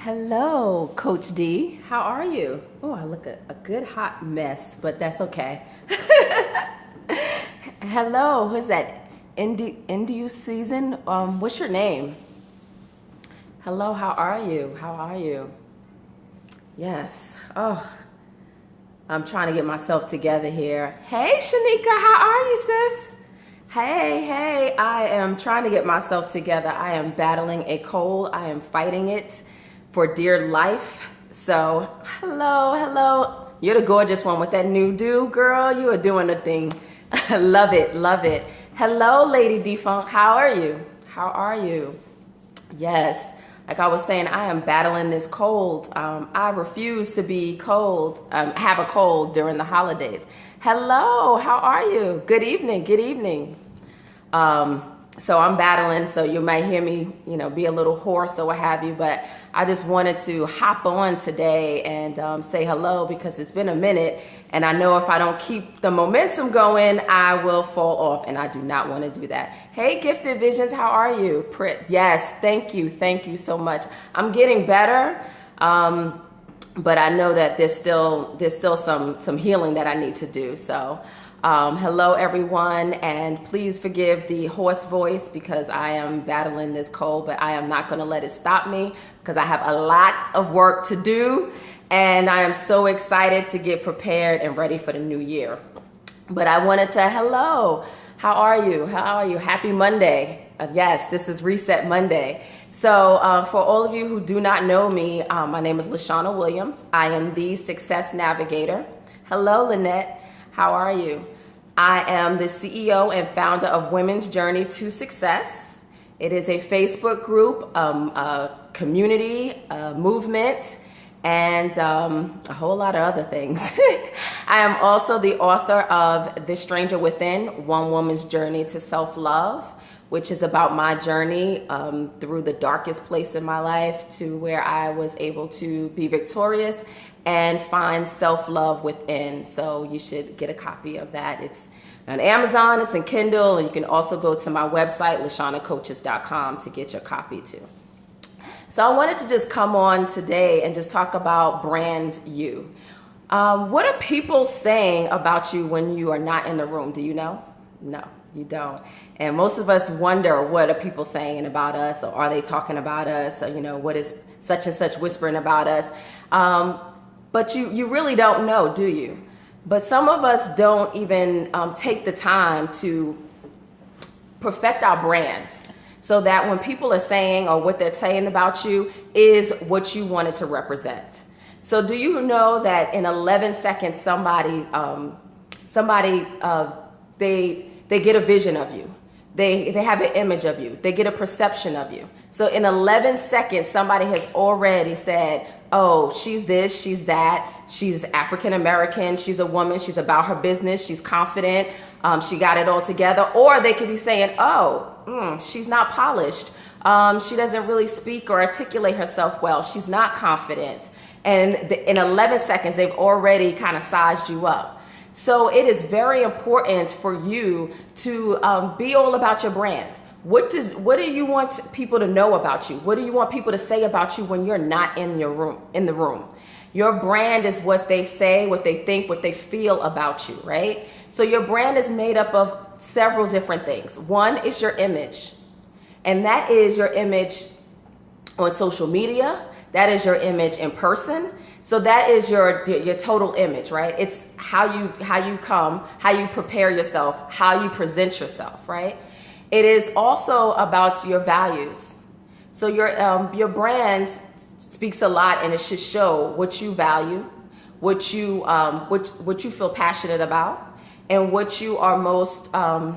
Hello, Coach D. How are you? Oh, I look a good hot mess, but that's okay. Hello, who's that? Indu season? What's your name? Hello, how are you? How are you? Yes. Oh, I'm trying to get myself together here. Hey, Shanika, how are you, sis? Hey, I am trying to get myself together. I am battling a cold. I am fighting it for dear life. So, hello. You're the gorgeous one with that new do, girl. You are doing a thing. Love it. Hello, Lady Defunct. How are you? How are you? Yes. Like I was saying, I am battling this cold. I refuse to be cold, have a cold during the holidays. Hello, how are you? Good evening. So I'm battling, so you might hear me, be a little hoarse or what have you, but I just wanted to hop on today and say hello because it's been a minute, and I know if I don't keep the momentum going, I will fall off, and I do not want to do that. Hey, Gifted Visions, how are you? Yes, thank you so much. I'm getting better, but I know that there's still some healing that I need to do, so. Hello, everyone, and please forgive the hoarse voice because I am battling this cold, but I am not going to let it stop me because I have a lot of work to do, and I am so excited to get prepared and ready for the new year. But I wanted to, hello, how are you? Happy Monday. Yes, this is Reset Monday. So for all of you who do not know me, my name is Lashana Williams. I am the Success Navigator. Hello, Lynette. How are you? I am the CEO and founder of Women's Journey to Success. It is a Facebook group, a community, a movement, and a whole lot of other things. I am also the author of The Stranger Within, One Woman's Journey to Self-Love, which is about my journey through the darkest place in my life to where I was able to be victorious and find self-love within. So you should get a copy of that. It's on Amazon, it's in Kindle, and you can also go to my website, lashanacoaches.com, to get your copy too. So I wanted to just come on today and just talk about brand you. What are people saying about you when you are not in the room? Do you know? No, you don't. And most of us wonder, what are people saying about us, or are they talking about us, or what is such and such whispering about us? But you really don't know, do you? But some of us don't even take the time to perfect our brand so that when people are saying or what they're saying about you is what you wanted to represent. So do you know that in 11 seconds, they get a vision of you. They have an image of you. They get a perception of you. So in 11 seconds, somebody has already said, oh, she's this, she's that, she's African American, she's a woman, she's about her business, she's confident, she got it all together. Or they could be saying, oh, she's not polished. She doesn't really speak or articulate herself well. She's not confident. And in 11 seconds, they've already kind of sized you up. So it is very important for you to be all about your brand. What do you want people to know about you? What do you want people to say about you when you're not in the room? Your brand is what they say, what they think, what they feel about you, right? So your brand is made up of several different things. One is your image, and that is your image on social media. That is your image in person. So that is your total image, right? It's how you come, how you prepare yourself, how you present yourself, right? It is also about your values. So your brand speaks a lot, and it should show what you value, what you feel passionate about, and what you are most I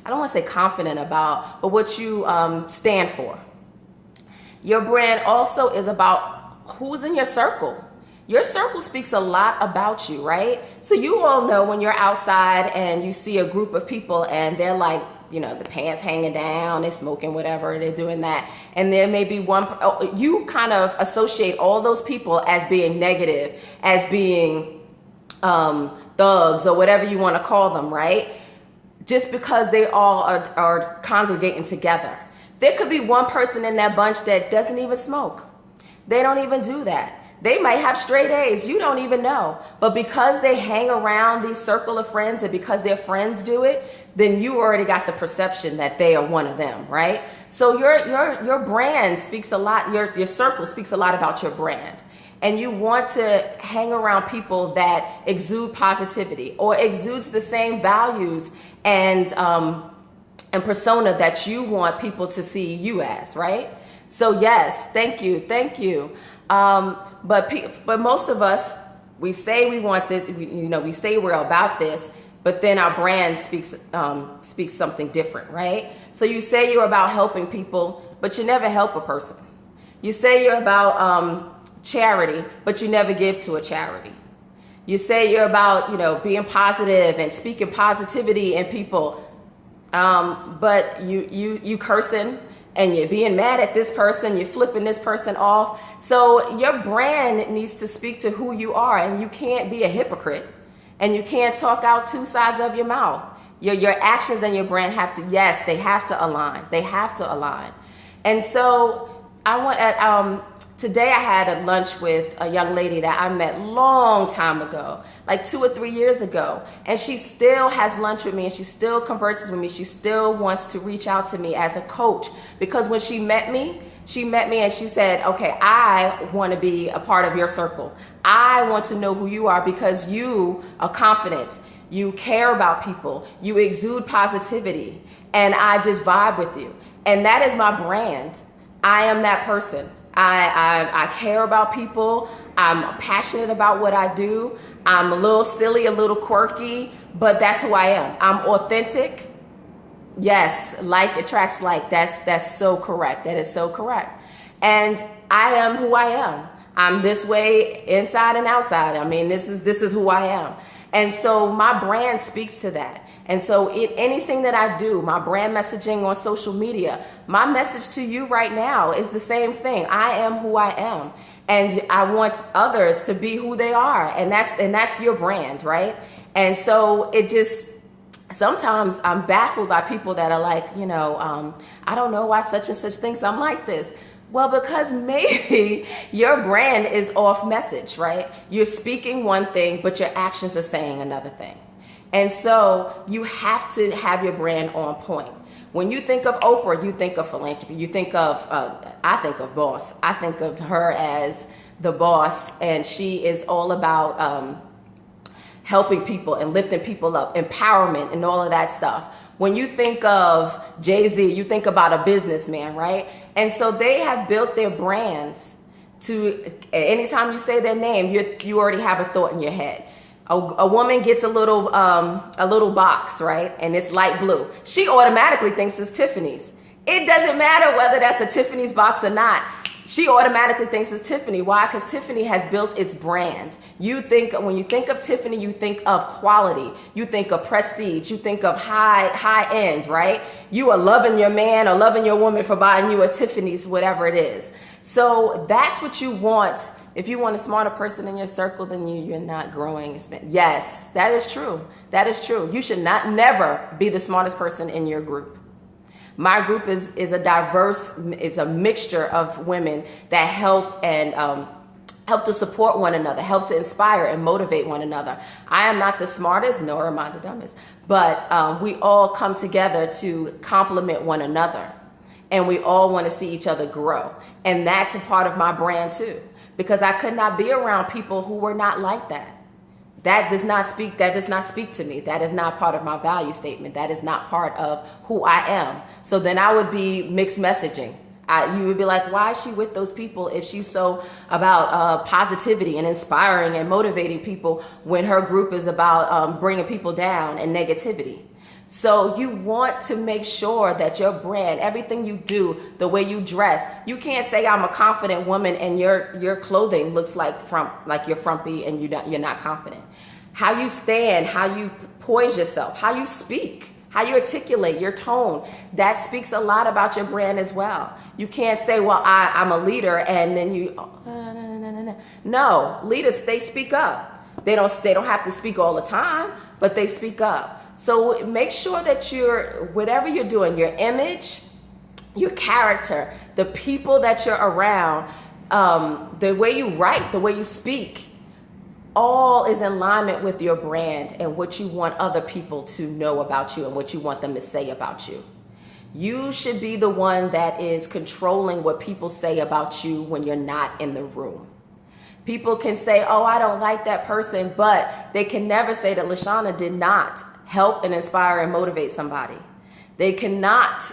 don't want to say confident about, but what you stand for. Your brand also is about who's in your circle. Your circle speaks a lot about you, right? So you all know when you're outside and you see a group of people and they're like, the pants hanging down, they're smoking whatever, they're doing that. And there may be you kind of associate all those people as being negative, as being thugs or whatever you want to call them, right? Just because they all are congregating together. There could be one person in that bunch that doesn't even smoke. They don't even do that. They might have straight A's. You don't even know. But because they hang around these circle of friends and because their friends do it, then you already got the perception that they are one of them, right? So your brand speaks a lot. Your circle speaks a lot about your brand. And you want to hang around people that exude positivity or exudes the same values and persona that you want people to see you as, right? So yes, thank you. But most of us, we say we want this, we say we're about this, but then our brand speaks something different, right? So you say you're about helping people, but you never help a person. You say you're about charity, but you never give to a charity. You say you're about, being positive and speaking positivity in people, but you cursing and you're being mad at this person, you're flipping this person off. So your brand needs to speak to who you are, and you can't be a hypocrite, and you can't talk out two sides of your mouth. Your actions and your brand they have to align. They have to align. And so today I had a lunch with a young lady that I met long time ago, like 2 or 3 years ago. And she still has lunch with me and she still converses with me. She still wants to reach out to me as a coach, because when she met me and she said, okay, I want to be a part of your circle. I want to know who you are because you are confident. You care about people. You exude positivity. And I just vibe with you. And that is my brand. I am that person. I care about people. I'm passionate about what I do. I'm a little silly, a little quirky, but that's who I am. I'm authentic. Yes, like attracts like. That's so correct. That is so correct. And I am who I am. I'm this way inside and outside. I mean, this is who I am. And so my brand speaks to that. And so anything that I do, my brand messaging on social media, my message to you right now is the same thing. I am who I am. And I want others to be who they are. And that's your brand, right? And so sometimes I'm baffled by people that are like, I don't know why such and such thinks I'm like this. Well, because maybe your brand is off message, right? You're speaking one thing, but your actions are saying another thing. And so you have to have your brand on point. When you think of Oprah, you think of philanthropy. You think of, I think of boss. I think of her as the boss, and she is all about helping people and lifting people up, empowerment and all of that stuff. When you think of Jay-Z, you think about a businessman, right? And so they have built their brands to, anytime you say their name, you already have a thought in your head. A woman gets a little box, right? And it's light blue. She automatically thinks it's Tiffany's. It doesn't matter whether that's a Tiffany's box or not. She automatically thinks it's Tiffany. Why? Because Tiffany has built its brand. When you think of Tiffany, you think of quality. You think of prestige. You think of high end, right? You are loving your man or loving your woman for buying you a Tiffany's, whatever it is. So that's what you want. If you want a smarter person in your circle, then you're not growing. Yes, that is true. That is true. You should never be the smartest person in your group. My group is a diverse, it's a mixture of women that help and help to support one another, help to inspire and motivate one another. I am not the smartest, nor am I the dumbest, but we all come together to complement one another. And we all want to see each other grow. And that's a part of my brand too. Because I could not be around people who were not like that. That does not speak to me. That is not part of my value statement. That is not part of who I am. So then I would be mixed messaging. You would be like, why is she with those people if she's so about positivity and inspiring and motivating people when her group is about bringing people down and negativity? So you want to make sure that your brand, everything you do, the way you dress, you can't say I'm a confident woman and your clothing looks like you're frumpy and you're not confident. How you stand, how you poise yourself, how you speak, how you articulate your tone, that speaks a lot about your brand as well. You can't say, well, I'm a leader, and then No, leaders, they speak up. They don't have to speak all the time, but they speak up. So make sure that whatever you're doing, your image, your character, the people that you're around, the way you write, the way you speak, all is in alignment with your brand and what you want other people to know about you and what you want them to say about you. You should be the one that is controlling what people say about you when you're not in the room. People can say, oh, I don't like that person, but they can never say that Lashana did not help and inspire and motivate somebody. They cannot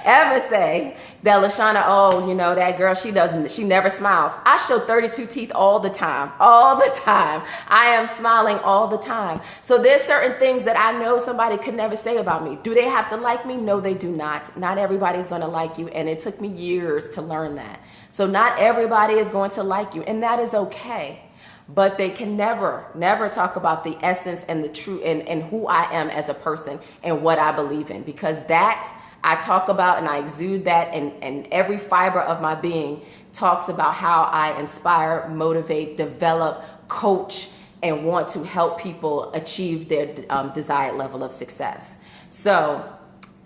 ever say that Lashana, oh, you know, that girl, she never smiles. I show 32 teeth all the time. I am smiling all the time. So there's certain things that I know somebody could never say about me. Do they have to like me? No, they do not. Not everybody's going to like you. And it took me years to learn that. So not everybody is going to like you, and that is okay. But they can never talk about the essence and the true and who I am as a person and what I believe in, because that I talk about and I exude that, and every fiber of my being talks about how I inspire, motivate, develop, coach, and want to help people achieve their desired level of success. So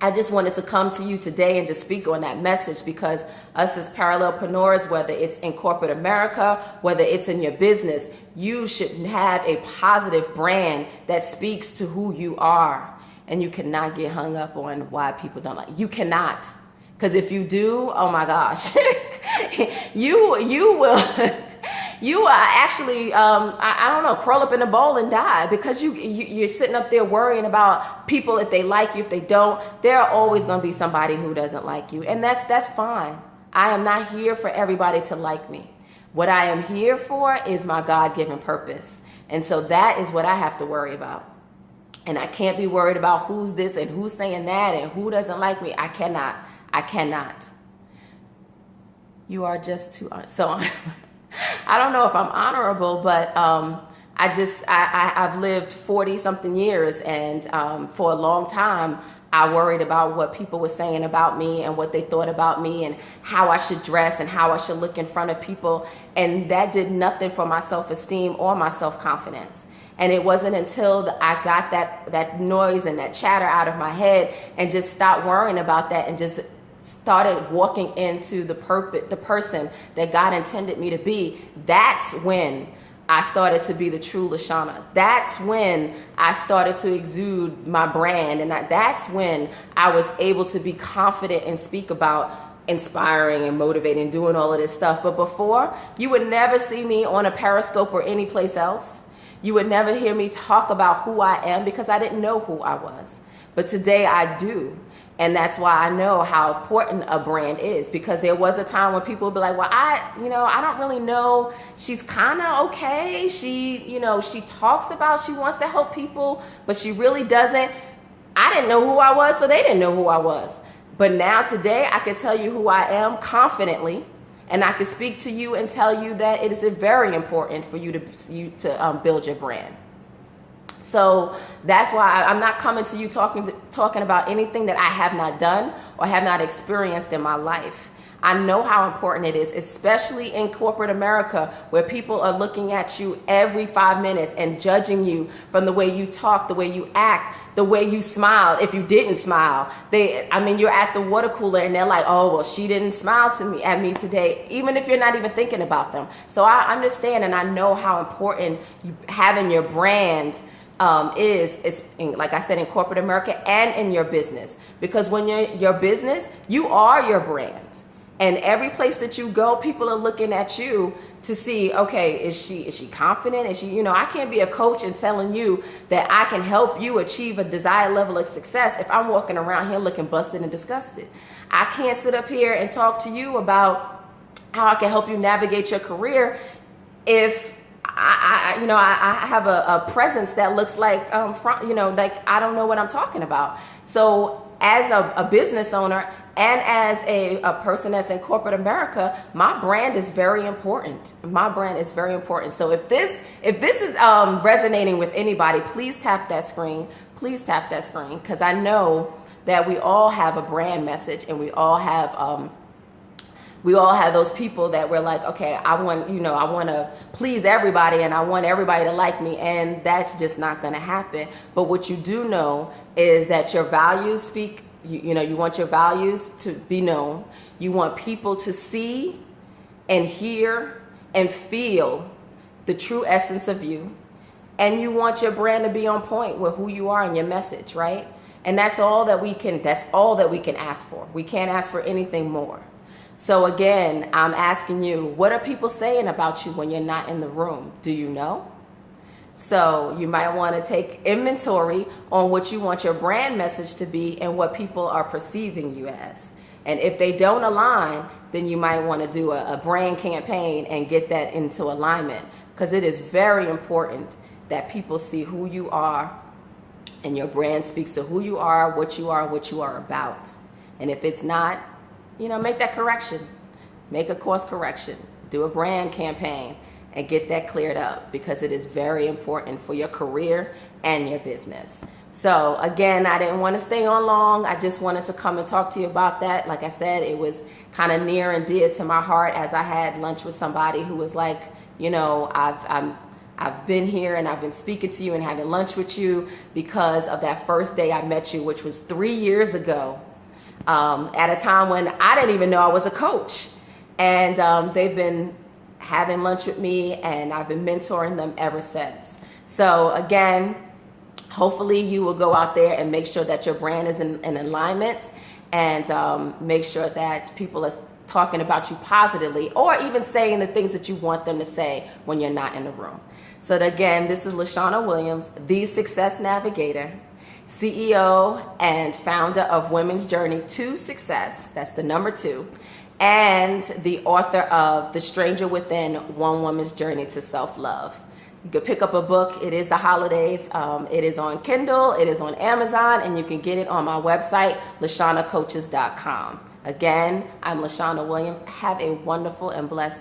I just wanted to come to you today and just speak on that message, because us as parallelpreneurs, whether it's in corporate America, whether it's in your business, you should have a positive brand that speaks to who you are. And you cannot get hung up on why people don't like you. You cannot. Because if you do, oh my gosh, you will... You are actually, I don't know, crawl up in a bowl and die, because you're sitting up there worrying about people, if they like you, if they don't. There are always going to be somebody who doesn't like you, and that's fine. I am not here for everybody to like me. What I am here for is my God-given purpose, and so that is what I have to worry about. And I can't be worried about who's this and who's saying that and who doesn't like me. I cannot. You are just too so. I don't know if I'm honorable, but I've lived 40 something years, and for a long time I worried about what people were saying about me and what they thought about me and how I should dress and how I should look in front of people, and that did nothing for my self-esteem or my self-confidence. And it wasn't until I got that noise and that chatter out of my head and just stopped worrying about that and just started walking into the person that God intended me to be. That's when I started to be the true Lashana. That's when I started to exude my brand, and that's when I was able to be confident and speak about inspiring and motivating and doing all of this stuff. But before, you would never see me on a Periscope or any place else. You would never hear me talk about who I am, because I didn't know who I was. But today I do. And that's why I know how important a brand is, because there was a time when people would be like, well, I don't really know. She's kind of okay. She talks about she wants to help people, but she really doesn't. I didn't know who I was, so they didn't know who I was. But now today I can tell you who I am confidently, and I can speak to you and tell you that it is very important for you to build your brand. So that's why I'm not coming to you talking about anything that I have not done or have not experienced in my life. I know how important it is, especially in corporate America, where people are looking at you every 5 minutes and judging you from the way you talk, the way you act, the way you smile. If you didn't smile, you're at the water cooler and they're like, oh, well, she didn't smile at me today, even if you're not even thinking about them. So I understand, and I know how important having your brand is like I said, in corporate America and in your business, because when you're your business, you are your brand, and every place that you go, people are looking at you to see, okay, is she confident? Is she, I can't be a coach and telling you that I can help you achieve a desired level of success if I'm walking around here looking busted and disgusted. I can't sit up here and talk to you about how I can help you navigate your career if I have a presence that looks like, like I don't know what I'm talking about. So as a business owner and as a person that's in corporate America, my brand is very important. My brand is very important. So if this is resonating with anybody, please tap that screen. Please tap that screen, because I know that we all have a brand message, and we all have those people that we're like, okay, I want to please everybody, and I want everybody to like me, and that's just not going to happen. But what you do know is that your values speak. You want your values to be known. You want people to see and hear and feel the true essence of you, and you want your brand to be on point with who you are and your message, right? And that's all that we can ask for. We can't ask for anything more. So again, I'm asking you, what are people saying about you when you're not in the room? Do you know? So you might want to take inventory on what you want your brand message to be and what people are perceiving you as. And if they don't align, then you might want to do a brand campaign and get that into alignment, because it is very important that people see who you are and your brand speaks to who you are, what you are about. And if it's not, make that correction. Make a course correction. Do a brand campaign and get that cleared up, because it is very important for your career and your business. So again, I didn't want to stay on long. I just wanted to come and talk to you about that. Like I said, it was kind of near and dear to my heart, as I had lunch with somebody who was like, I've been here and I've been speaking to you and having lunch with you because of that first day I met you, which was 3 years ago, at a time when I didn't even know I was a coach. And they've been having lunch with me, and I've been mentoring them ever since. So again, hopefully you will go out there and make sure that your brand is in alignment, and make sure that people are talking about you positively, or even saying the things that you want them to say when you're not in the room. So again, this is Lashana Williams, the Success Navigator, CEO and founder of Women's Journey to Success. That's the number 2. And the author of The Stranger Within, One Woman's Journey to Self-Love. You can pick up a book. It is the holidays. It is on Kindle. It is on Amazon. And you can get it on my website, lashanacoaches.com. Again, I'm Lashana Williams. Have a wonderful and blessed